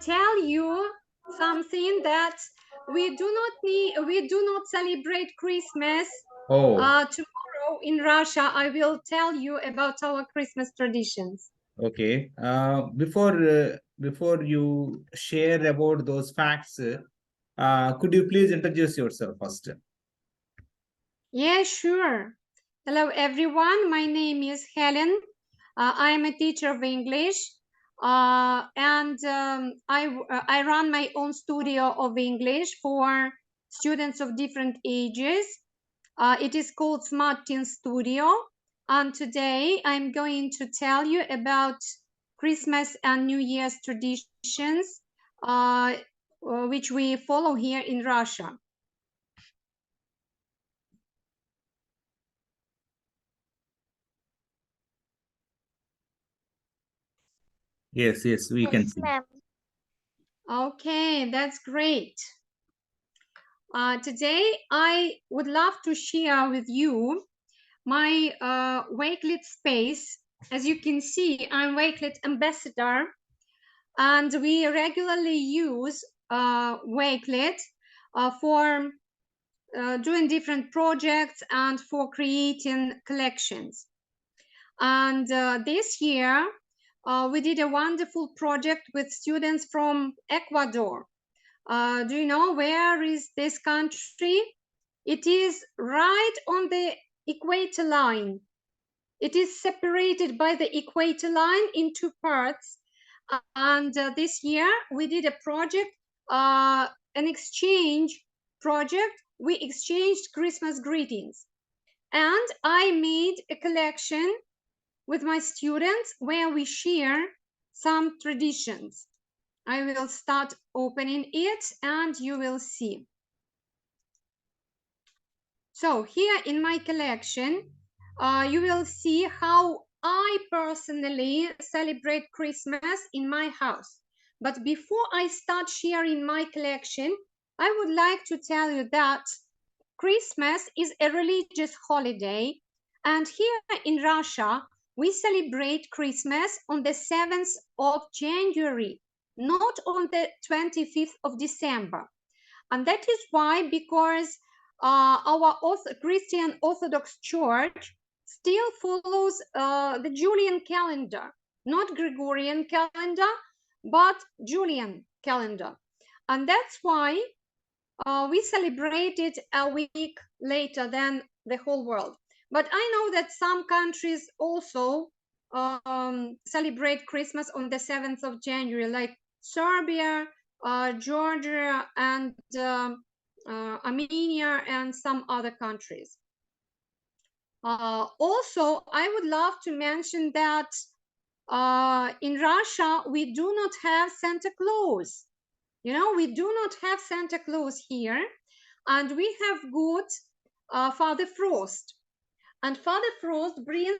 tell you something that we do not celebrate Christmas. Tomorrow in Russia, I will tell you about our Christmas traditions. Okay. Before you share about those facts, could you please introduce yourself first? Yeah, sure. Hello, everyone. My name is Helen. I am a teacher of English, and I run my own studio of English for students of different ages. It is called Smart Teen Studio, and today I'm going to tell you about Christmas and New Year's traditions, which we follow here in Russia. Yes, we can see. Okay, that's great. Today, I would love to share with you my Wakelet space. As you can see, I'm Wakelet ambassador, and we regularly use Wakelet for doing different projects and for creating collections. And this year, we did a wonderful project with students from Ecuador. Do you know where is this country? It is right on the equator line. It is separated by the equator line in two parts. And this year we did a project, an exchange project. We exchanged Christmas greetings. And I made a collection with my students where we share some traditions. I will start opening it and you will see. So here in my collection, you will see how I personally celebrate Christmas in my house. But before I start sharing my collection, I would like to tell you that Christmas is a religious holiday. And here in Russia, we celebrate Christmas on the 7th of January, not on the 25th of December. And that is why, because our Christian Orthodox Church still follows the Julian calendar, not Gregorian calendar, but Julian calendar. And that's why we celebrate it a week later than the whole world. But I know that some countries also celebrate Christmas on the 7th of January, like Serbia, Georgia, and Armenia, and some other countries. Also, I would love to mention that in Russia, we do not have Santa Claus. You know, we do not have Santa Claus here, and we have good Father Frost. And Father Frost brings,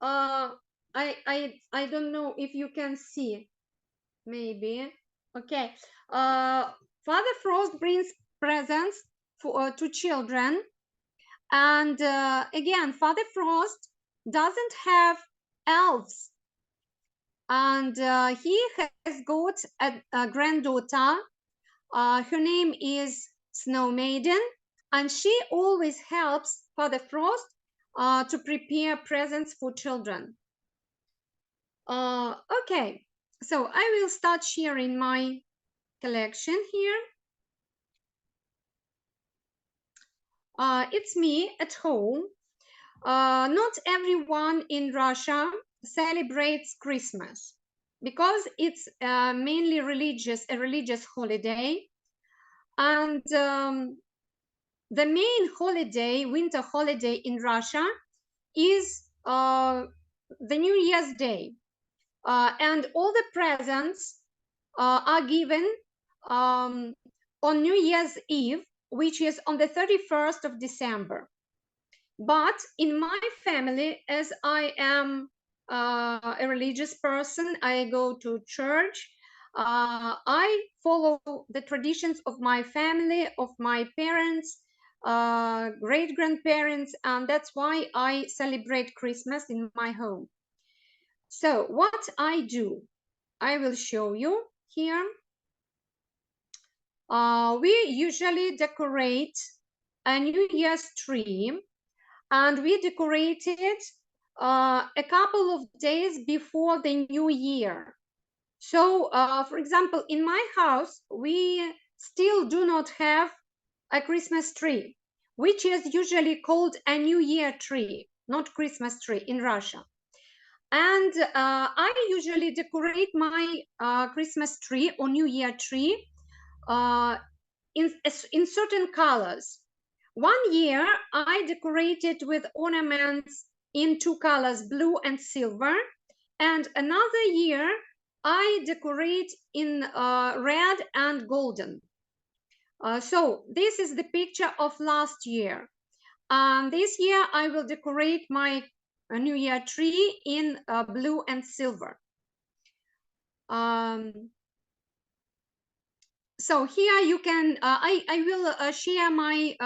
I don't know if you can see, maybe. Okay. Father Frost brings presents to children. And again, Father Frost doesn't have elves. And he has got a granddaughter. Her name is Snow Maiden, and she always helps Father Frost to prepare presents for children. Okay, so I will start sharing my collection here. It's me at home. Not everyone in Russia celebrates Christmas because it's mainly a religious holiday. And the main holiday, winter holiday in Russia, is the New Year's Day. And all the presents are given on New Year's Eve, which is on the 31st of December. But in my family, as I am a religious person, I go to church. I follow the traditions of my family, of my parents, great-grandparents, and that's why I celebrate Christmas in my home. So what I do, I will show you here. We usually decorate a New Year's tree, and we decorate it a couple of days before the New Year. So, for example, in my house, we still do not have a Christmas tree, which is usually called a New Year tree, not Christmas tree in Russia. And I usually decorate my Christmas tree or New Year tree uh, in certain colors. One year I decorated with ornaments in two colors, blue and silver. And another year I decorate in red and golden. So this is the picture of last year. This year I will decorate my New Year tree in blue and silver. So here you can, I will share my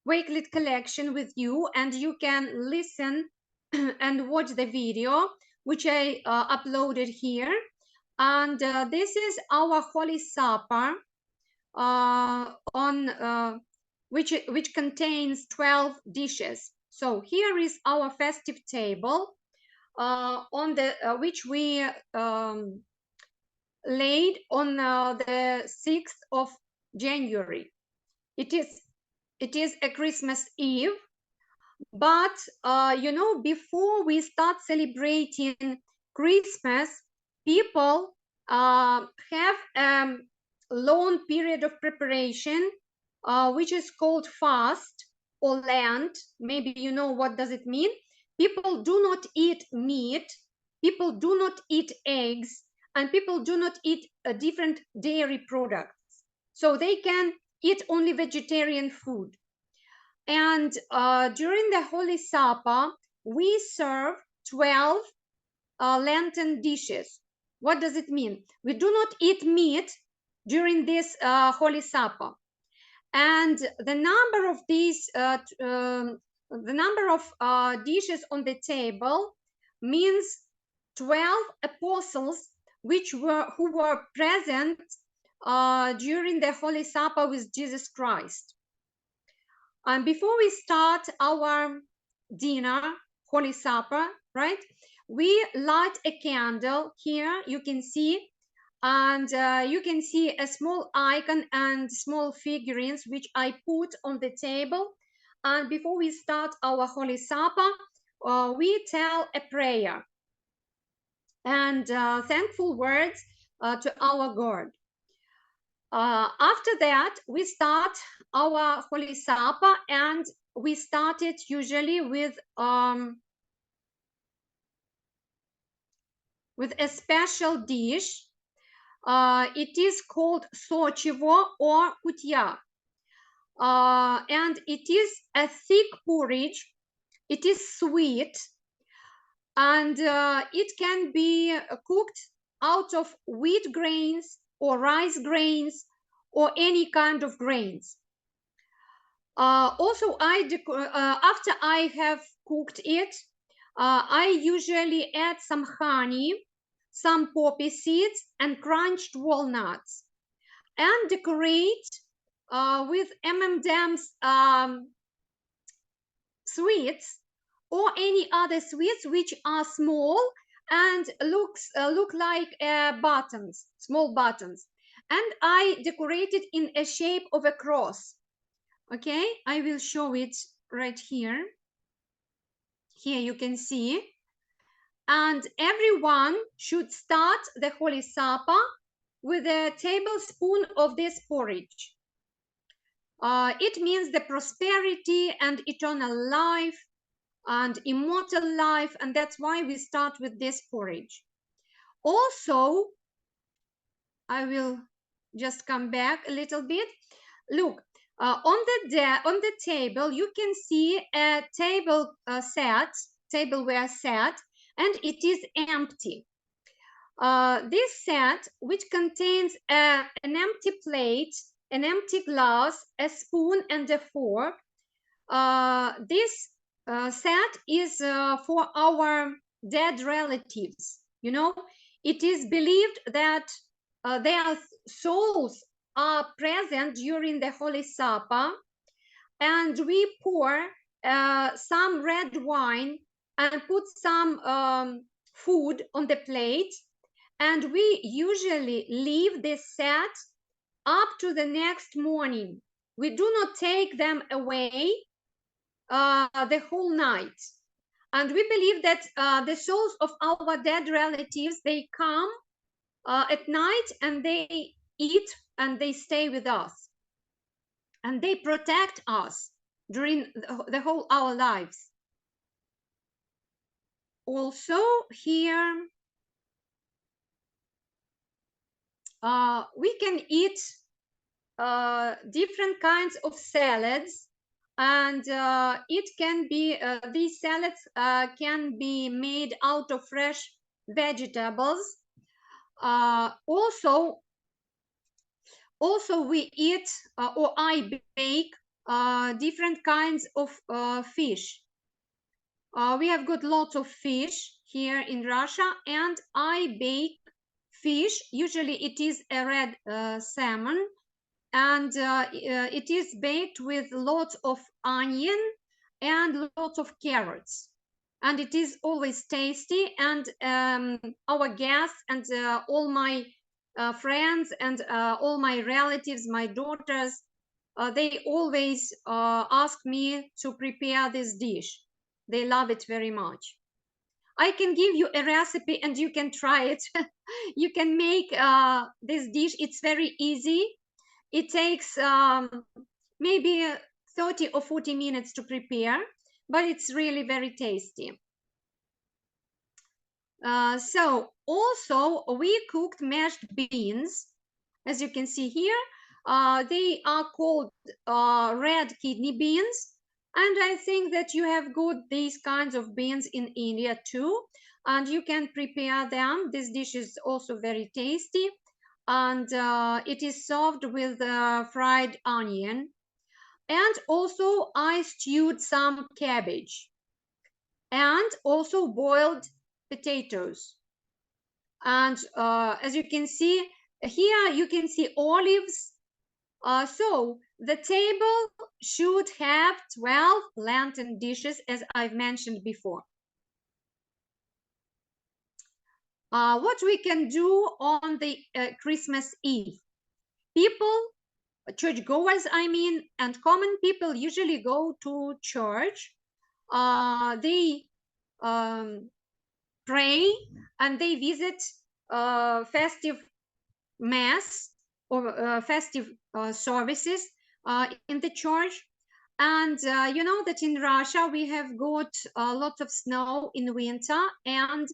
Wakelet collection with you, and you can listen and watch the video, which I uploaded here. And this is our Holy Supper, which contains 12 dishes. So here is our festive table, on the which we laid on the 6th of January. It is a Christmas Eve, but you know, before we start celebrating Christmas, people have a long period of preparation, which is called fast or Lent. Maybe you know what does it mean. People do not eat meat, people do not eat eggs, and people do not eat different dairy products. So they can eat only vegetarian food. And during the Holy Supper, we serve 12 Lenten dishes. What does it mean? We do not eat meat during this Holy Supper. And the number of these, the number of dishes on the table means 12 apostles who were present during the Holy Supper with Jesus Christ. And before we start our dinner, Holy Supper, right, we light a candle. Here you can see, and you can see a small icon and small figurines which I put on the table. And before we start our Holy Supper, we tell a prayer and thankful words to our God. After that, we start our Holy Supper, and we start it usually with a special dish. It is called sochivo or kutya, and it is a thick porridge. It is sweet, and it can be cooked out of wheat grains or rice grains or any kind of grains. Also, after I have cooked it, I usually add some honey, some poppy seeds, and crunched walnuts, and decorate with M&M's sweets or any other sweets which are small and look like buttons, small buttons, and I decorate it in a shape of a cross. Okay, I will show it right here. Here you can see. And everyone should start the Holy Supper with a tablespoon of this porridge. It means the prosperity and eternal life and immortal life, and that's why we start with this porridge. Also, I will just come back a little bit. Look, on the table you can see a tableware set, and it is empty. This set, which contains an empty plate, an empty glass, a spoon, and a fork, this set is for our dead relatives. You know, it is believed that their souls are present during the Holy Supper, and we pour some red wine and put some food on the plate, and we usually leave this set up to the next morning. We do not take them away the whole night. And we believe that the souls of our dead relatives, they come at night and they eat and they stay with us. And they protect us during the whole our lives. Also here, we can eat different kinds of salads, and it can be these salads can be made out of fresh vegetables. Also we eat or I bake different kinds of fish. We have got lots of fish here in Russia, and I bake fish. Usually it is a red salmon, and it is baked with lots of onion and lots of carrots, and it is always tasty. And our guests and all my friends and all my relatives, my daughters, they always ask me to prepare this dish. They love it very much. I can give you a recipe and you can try it. You can make this dish. It's very easy. It takes maybe 30 or 40 minutes to prepare, but it's really very tasty. So also we cooked mashed beans, as you can see here. They are called red kidney beans, and I think that you have got these kinds of beans in India too, and you can prepare them. This dish is also very tasty, and it is served with fried onion. And also I stewed some cabbage and also boiled potatoes. And as you can see here, you can see olives. So the table should have 12 Lenten dishes, as I've mentioned before. What we can do on the Christmas Eve? People, churchgoers, I mean, and common people usually go to church. They pray and they visit festive mass or festive services in the church. And you know that in Russia we have got lots of snow in winter, and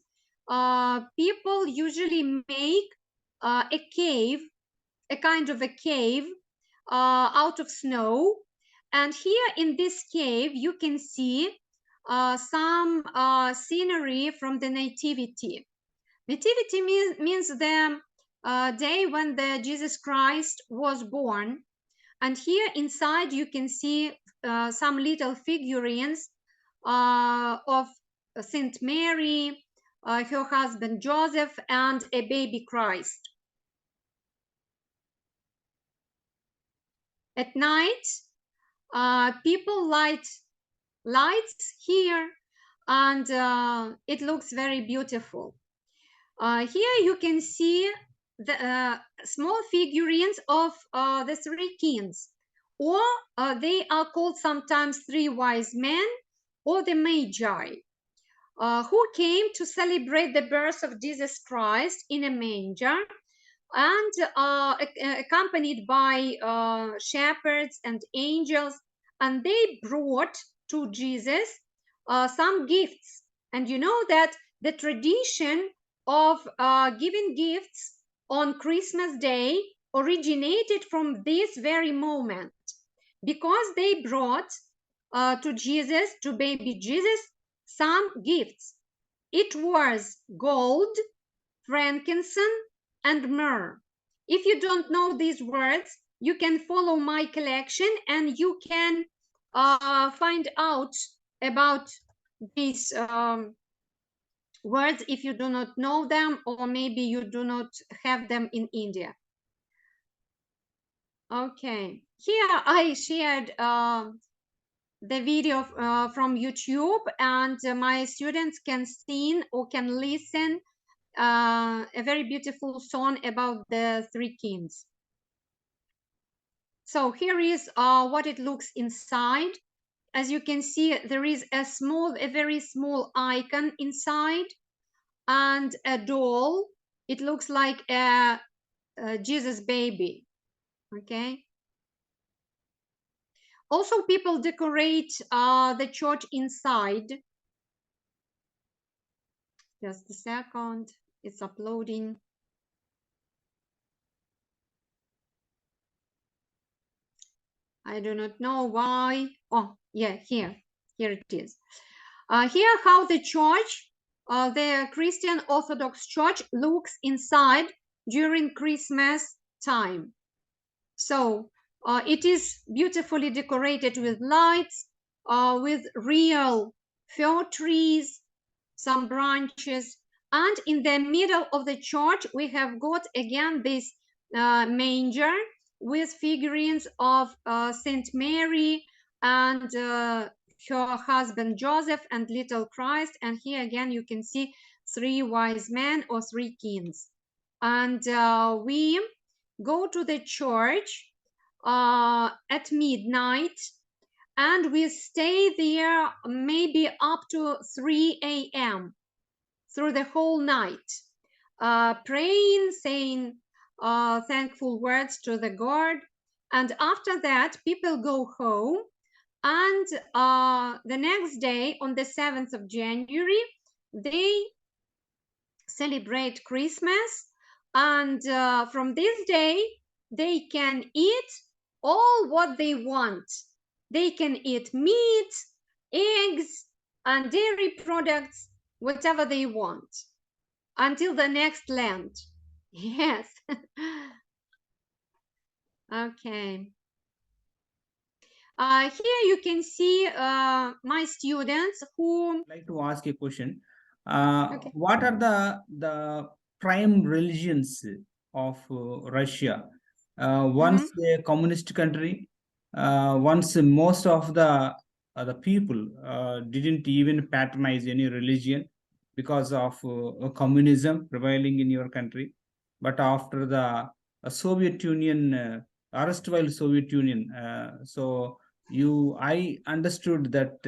people usually make a cave, a kind of a cave out of snow. And here in this cave you can see some scenery from the nativity. Nativity means the day when the Jesus Christ was born. And here inside you can see some little figurines of Saint Mary, her husband Joseph, and a baby Christ. At night, people light lights here, and it looks very beautiful. Here you can see the small figurines of the three kings, or they are called sometimes three wise men or the Magi, who came to celebrate the birth of Jesus Christ in a manger, and accompanied by shepherds and angels, and they brought to Jesus some gifts. And you know that the tradition of giving gifts on Christmas Day originated from this very moment, because they brought to Jesus, to baby Jesus, some gifts. It was gold, frankincense, and myrrh. If you don't know these words, you can follow my collection and you can find out about these words if you do not know them, or maybe you do not have them in India. Okay, here I shared the video from YouTube, and my students can sing or can listen a very beautiful song about the three kings. So here is what it looks inside. As you can see, there is a very small icon inside, and a doll. It looks like a Jesus baby. Okay. Also, people decorate the church inside. Just a second, it's uploading. I do not know why. Oh, yeah, here it is. Here how the church, the Christian Orthodox Church looks inside during Christmas time. So it is beautifully decorated with lights, with real fir trees, some branches, and in the middle of the church we have got again this manger with figurines of Saint Mary and her husband Joseph and little Christ. And here again you can see three wise men or three kings. And we go to the church at midnight, and we stay there maybe up to 3 a.m. through the whole night, praying, saying thankful words to the God. And after that, people go home. And the next day, on the 7th of January, they celebrate Christmas. And from this day, they can eat all what they want. They can eat meat, eggs, and dairy products, whatever they want, until the next Lent. Yes. Okay. Here you can see my students who... I'd like to ask a question. Okay. What are the prime religions of Russia? Once a communist country, once most of the people didn't even patronize any religion because of communism prevailing in your country. But after the Soviet Union, erstwhile Soviet Union, I understood that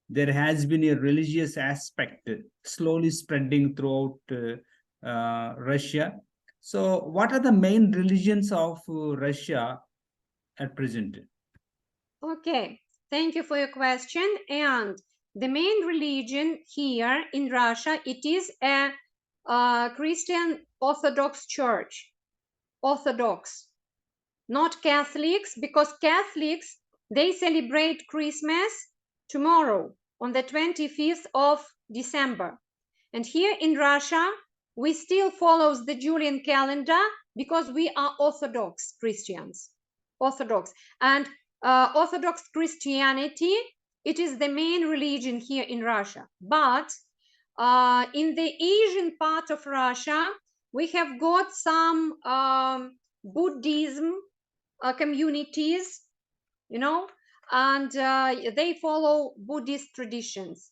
there has been a religious aspect slowly spreading throughout Russia. So, what are the main religions of Russia at present? Okay, thank you for your question. And the main religion here in Russia, it is a Christian Orthodox Church. Orthodox, not Catholics, because Catholics, they celebrate Christmas tomorrow on the 25th of December. And here in Russia, we still follows the Julian calendar because we are Orthodox Christians. Orthodox. And Orthodox Christianity, it is the main religion here in Russia. But in the Asian part of Russia, we have got some Buddhism communities, you know, and they follow Buddhist traditions.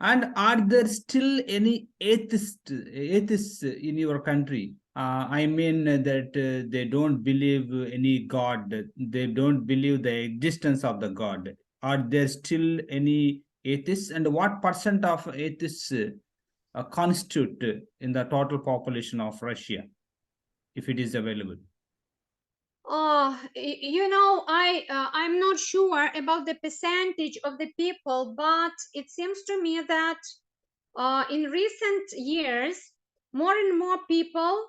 And are there still any atheists in your country? I mean that they don't believe any God. They don't believe the existence of the God. Are there still any atheists? And what percent of atheists constitute in the total population of Russia, if it is available? You know, I'm not sure about the percentage of the people, but it seems to me that in recent years, more and more people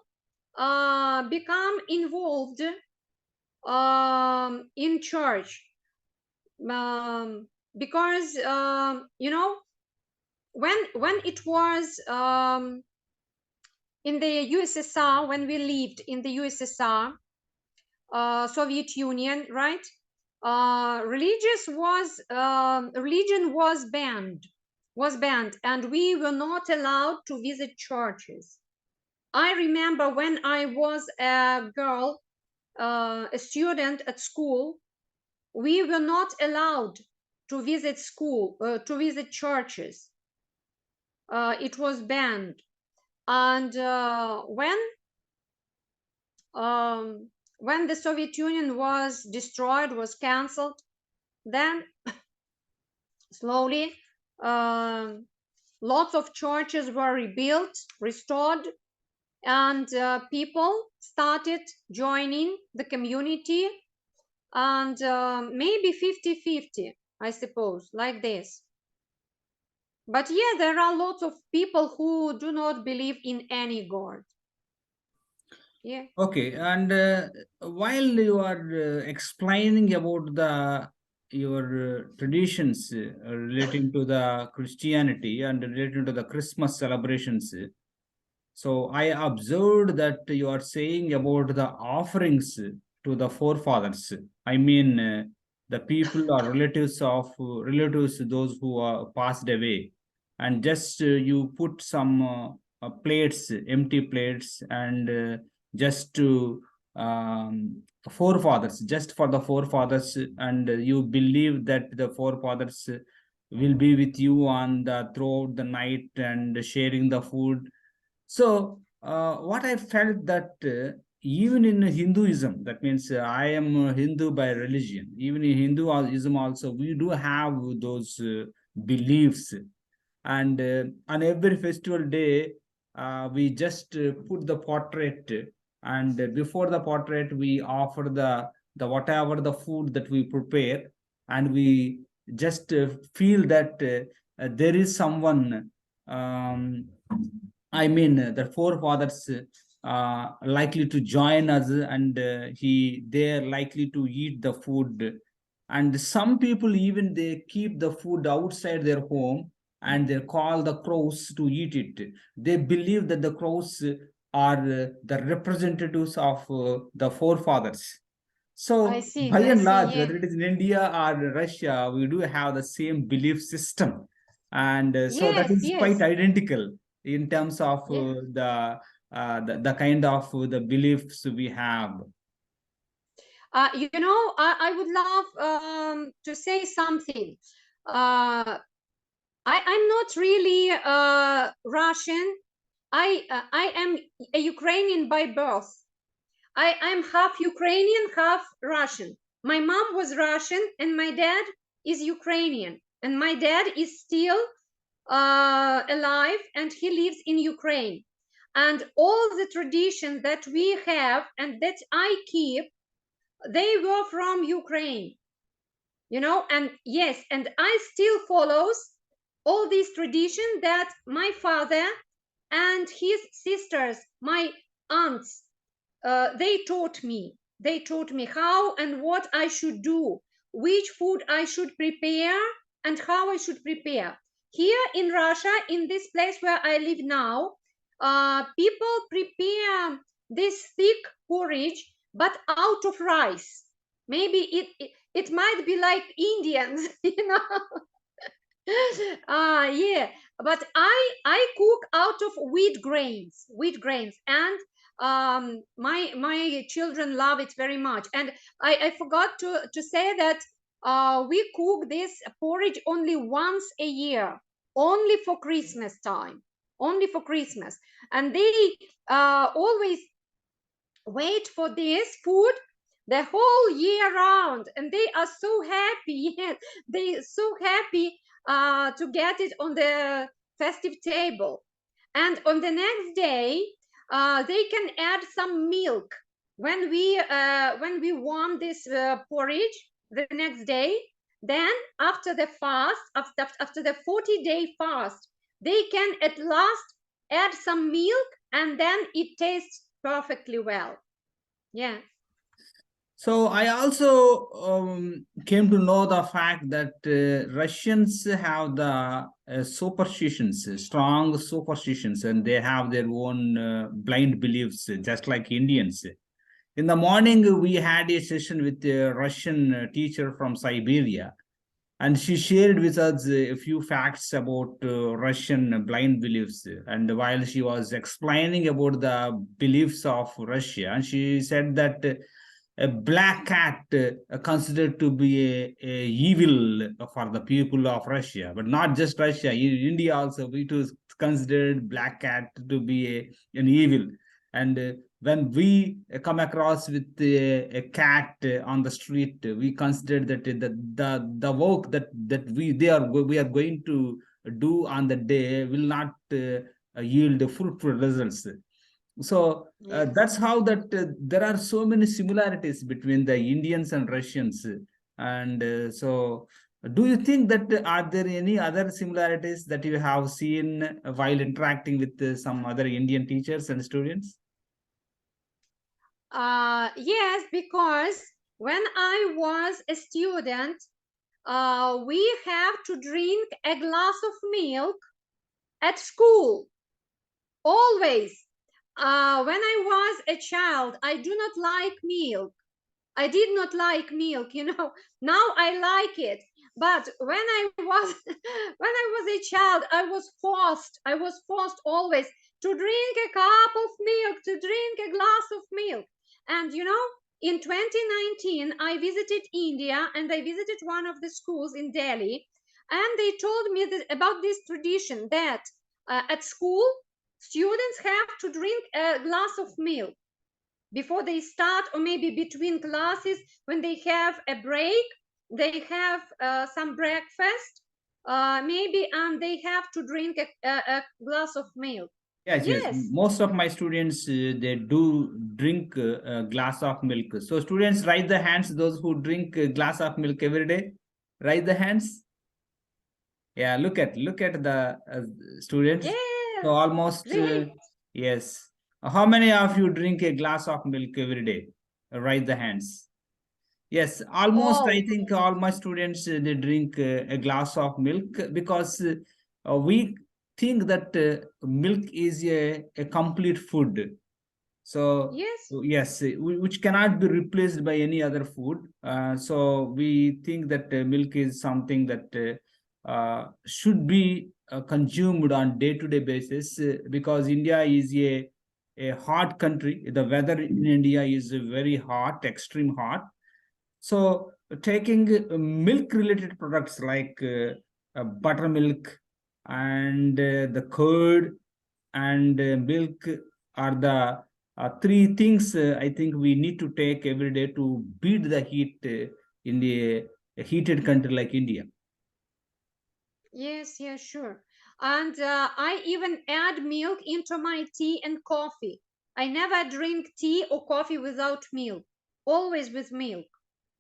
become involved in church, because you know, when it was in the USSR, when we lived in the USSR, Soviet Union, right? Religion was banned, and we were not allowed to visit churches. I remember when I was a girl, a student at school, we were not allowed to visit school, to visit churches. It was banned. And when the Soviet Union was destroyed, was cancelled, then slowly lots of churches were rebuilt, restored, and people started joining the community, and maybe 50-50, I suppose, like this. But yeah, there are lots of people who do not believe in any god. Yeah. Okay, and while you are explaining about the your traditions relating to the Christianity and relating to the Christmas celebrations, so I observed that you are saying about the offerings to the forefathers. I mean, the people or relatives of relatives, those who are passed away, and just you put some plates, empty plates, and just to forefathers, just for the forefathers, and you believe that the forefathers will be with you on the throughout the night and sharing the food. So, what I felt that even in Hinduism, that means I am a Hindu by religion. Even in Hinduism, also we do have those beliefs, and on every festival day, we just put the portrait, and before the portrait, we offer the whatever the food that we prepare, and we just feel that there is someone. Um, I mean, the forefathers likely to join us, and they're likely to eat the food. And some people even they keep the food outside their home, and they call the crows to eat it. They believe that the crows are the representatives of the forefathers. I So, see, by I and see, large, yeah. whether it is in India or Russia, we do have the same belief system, and so that Yes, is quite yes, identical in terms of yeah. the kind of the beliefs we have. I would love to say something. I'm not really Russian. I am a Ukrainian by birth. I'm half Ukrainian, half Russian. My mom was Russian and my dad is Ukrainian. And my dad is still alive and he lives in Ukraine. And all the traditions that we have and that I keep, they were from Ukraine, and yes, and I still follows all these traditions that my father and his sisters, my aunts, they taught me how and what I should do, which food I should prepare, and how I should prepare. Here in Russia, in this place where I live now, people prepare this thick porridge, but out of rice. Maybe it might be like Indians, yeah, but I cook out of wheat grains, and my children love it very much. And I forgot to say that we cook this porridge only once a year, only for Christmas time, only for Christmas. And they always wait for this food the whole year round, and they are so happy. Yes, they so happy to get it on the festive table. And on the next day, they can add some milk when we warm this porridge the next day. Then after the fast, after the 40-day fast, they can at last add some milk, and then it tastes perfectly well. Yeah. So I also came to know the fact that Russians have the superstitions, strong superstitions, and they have their own blind beliefs, just like Indians. In the morning, we had a session with a Russian teacher from Siberia, and she shared with us a few facts about Russian blind beliefs. And while she was explaining about the beliefs of Russia, and she said that a black cat considered to be a evil for the people of Russia, but not just Russia. In India also, it was considered black cat to be an evil. And when we come across with a cat on the street, we consider that the work that we are going to do on the day will not yield fruitful results. So Yes. that's how that there are so many similarities between the Indians and Russians. And so do you think that are there any other similarities that you have seen while interacting with some other Indian teachers and students? Yes, because when I was a student, we have to drink a glass of milk at school, always. When I was a child, I do not like milk. I did not like milk, you know. Now I like it. But when I was when I was a child, I was forced always to drink a cup of milk, to drink a glass of milk. And you know, in 2019, I visited India and I visited one of the schools in Delhi, and they told me that, about this tradition that at school students have to drink a glass of milk before they start, or maybe between classes when they have a break, they have some breakfast, maybe, and they have to drink a glass of milk. Yes, yes. Yes. Most of my students they do drink a glass of milk. So students, raise the hands. Those who drink a glass of milk every day, raise the hands. Yeah, look at the students. So Yeah, almost great. yes. How many of you drink a glass of milk every day? Raise the hands. Yes, almost I All. think all my students they drink a glass of milk because we think that milk is a complete food. So Yes. yes, which cannot be replaced by any other food. So we think that milk is something that should be consumed on day-to-day basis because India is a hot country. The weather in India is very hot, extreme hot. So taking milk-related products like buttermilk and the curd and milk are the three things I think we need to take every day to beat the heat in a heated country like India. Yes, yes, sure. And I even add milk into my tea and coffee. I never drink tea or coffee without milk, always with milk.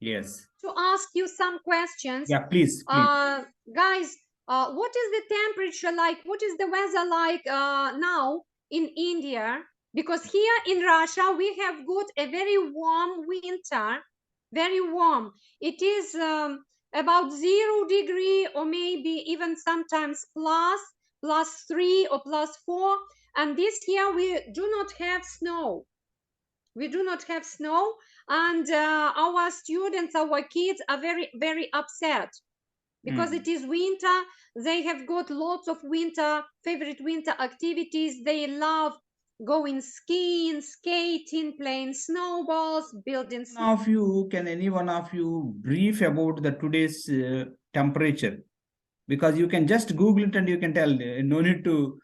Yes. To ask you some questions. Yeah, please, please. Guys, what is the temperature like? What is the weather like now in India? Because here in Russia, we have got a very warm winter, very warm. It is about 0 degree, or maybe even sometimes plus 3 or plus 4. And this year we do not have snow. We do not have snow, and our students, our kids are very, very upset because Mm. it is winter. They have got lots of winter favorite winter activities. They love going skiing, skating, playing snowballs, building One of you, can any one of you brief about the today's temperature? Because you can just Google it and you can tell. No need to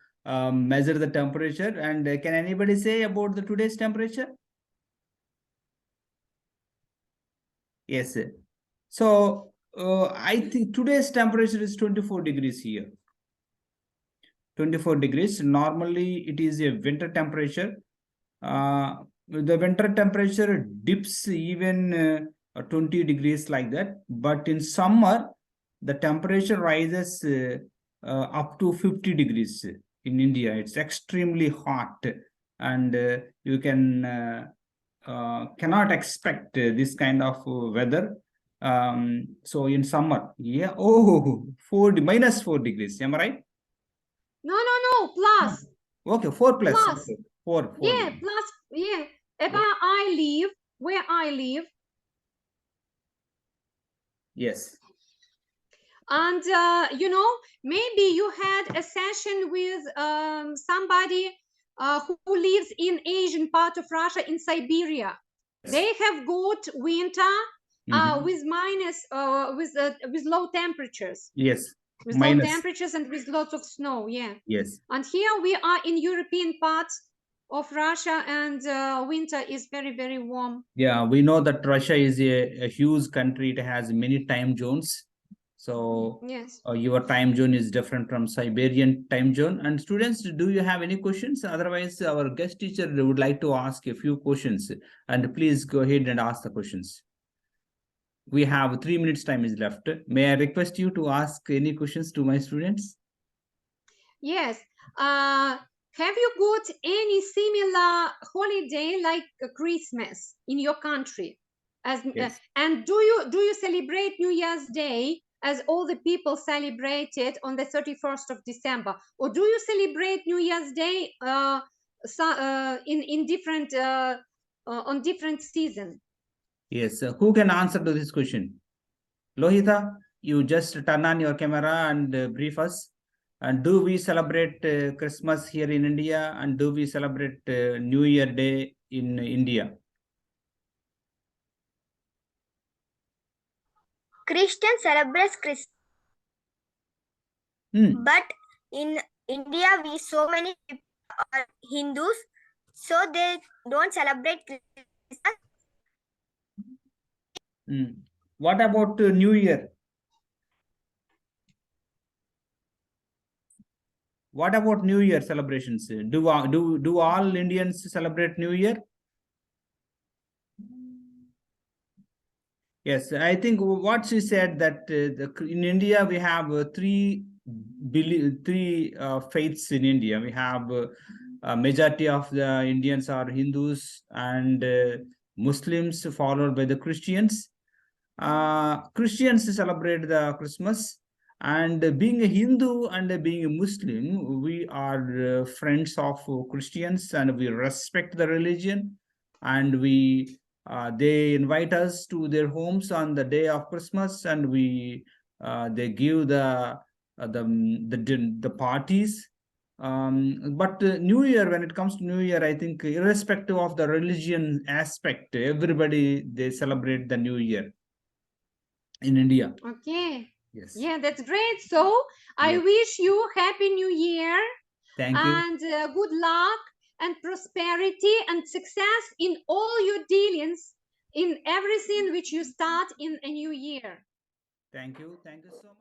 measure the temperature. And can anybody say about the today's temperature? Yes. So I think today's temperature is 24 degrees here. 24 degrees. Normally, it is a winter temperature. The winter temperature dips even 20 degrees like that. But in summer, the temperature rises up to 50 degrees in India. It's extremely hot, and you cannot expect this kind of weather. So in summer, yeah, oh, 4 - 4 degrees. Am I right? No, no, no, No. plus, Okay, 4 plus. plus. Okay, four Yeah, degrees. plus, yeah. Okay. About I live, where I live, Yes. And maybe you had a session with somebody who lives in Asian part of Russia, in Siberia. They have got winter with minus with low temperatures. Yes. With low Minus. temperatures and with lots of snow. Yeah. Yes. And here we are in European parts of Russia, and winter is very, very warm. Yeah, we know that Russia is a huge country. It has many time zones. So Yes. your time zone is different from Siberian time zone. And students, do you have any questions? Otherwise, our guest teacher would like to ask a few questions. And please go ahead and ask the questions. We have 3 minutes time is left. May I request you to ask any questions to my students? Yes. Have you got any similar holiday like Christmas in your country? Yes. And do you celebrate New Year's Day as all the people celebrate it on the 31st of December, or do you celebrate New Year's Day in different on different season? Yes. Who can answer to this question? Lohita, you just turn on your camera and brief us. And do we celebrate Christmas here in India? And do we celebrate New Year Day in India? Christian celebrates Christmas, but in India we so many people are Hindus, so they don't celebrate Christmas. What about New Year? What about New Year celebrations? Do all Indians celebrate New Year? Yes, I think what she said that in India we have three faiths in India. We have a majority of the Indians are Hindus and Muslims, followed by the Christians. Christians celebrate the Christmas, and being a Hindu and being a Muslim, we are friends of Christians, and we respect the religion, and we they invite us to their homes on the day of Christmas, and we they give the parties. But New Year, when it comes to New Year, I think irrespective of the religion aspect, everybody they celebrate the New Year in India. Okay. Yes. Yeah, that's great. So I wish you Happy New Year. Thank you. And good luck and prosperity and success in all your dealings, in everything which you start in a new year. Thank you. Thank you so much.